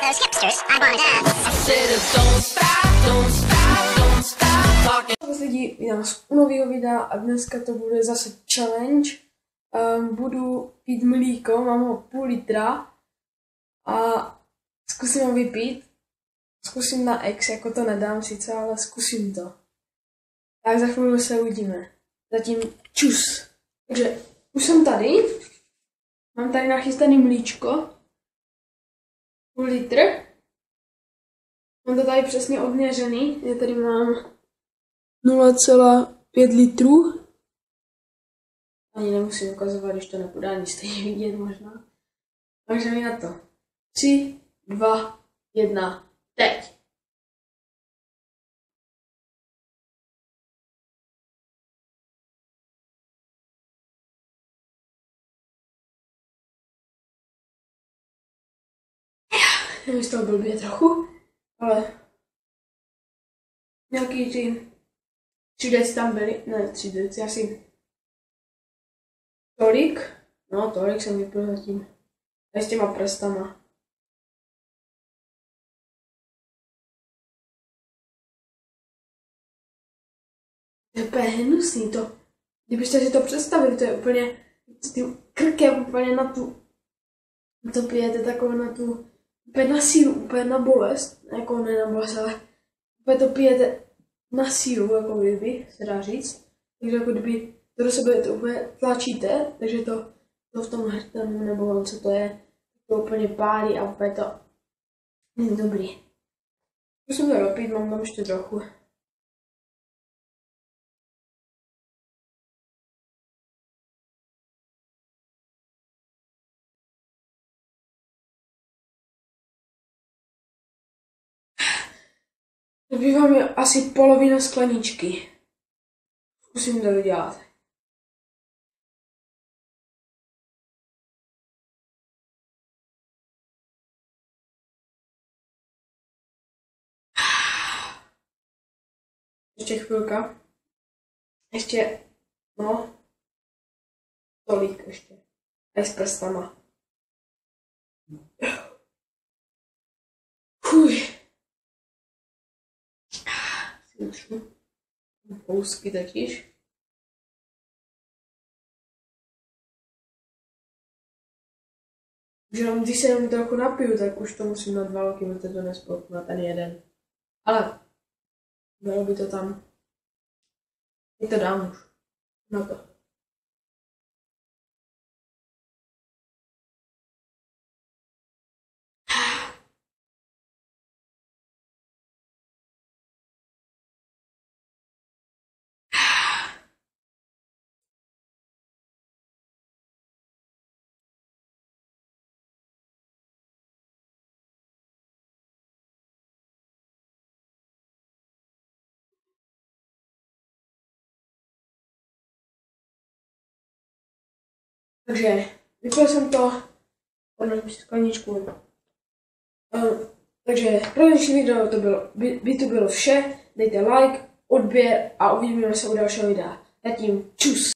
those hipsters I wanna dance. I said don't stop, don't stop, don't stop talking. Lidi, vítám vás u nového videa a dneska to bude zase challenge. Budu pít mlíko, mám ho půl litra a zkusím ho vypít. Zkusím na X, jako to nedám sice, ale zkusím to. Tak za chvíli se uvidíme. Zatím čus. Takže už jsem tady. Mám tady nachystaný mlíčko. Půl litr. Mám to tady přesně odměřený. Já tady mám 0,5 litrů. Ani nemusím ukazovat, když to nepůjde ani stejně vidět možná. Takže mi na to. 3, 2, 1, teď. Je mi z toho blbě trochu, ale nějaký ty 3 deci tam byly, ne 3 deci, asi tolik, no tolik jsem vypil zatím, a s těma prstama. To je úplně hnusný to, kdybyste si to představili, to je úplně, tím krkem úplně na tu, to pijete takové na tu, úplně na sílu, úplně na bolest, jako ne na bolest, ale úplně to pijete na sílu, jako kdyby, se dá říct. Takže jako kdyby to do sebe to úplně tlačíte, takže to v tom hrtanu, nebo co to je, to úplně pálí a úplně to není dobrý. Musím to dopít, mám tam ještě trochu. Dobývám je asi polovina skleničky. Zkusím to dodělat. Ještě chvilka. Ještě, no, tolik ještě. A s prstama. Fuj. Kousky tatíž. Když se jenom trochu napiju, tak už to musím na 2 roky, protože to nespolku na ten jeden. Ale bylo by to tam. Teď to dám už. Na to. Takže vypil jsem to, podám si skleničku. Takže pro dnešní video by to bylo vše. Dejte like, odběr a uvidíme se u dalšího videa. Zatím čus.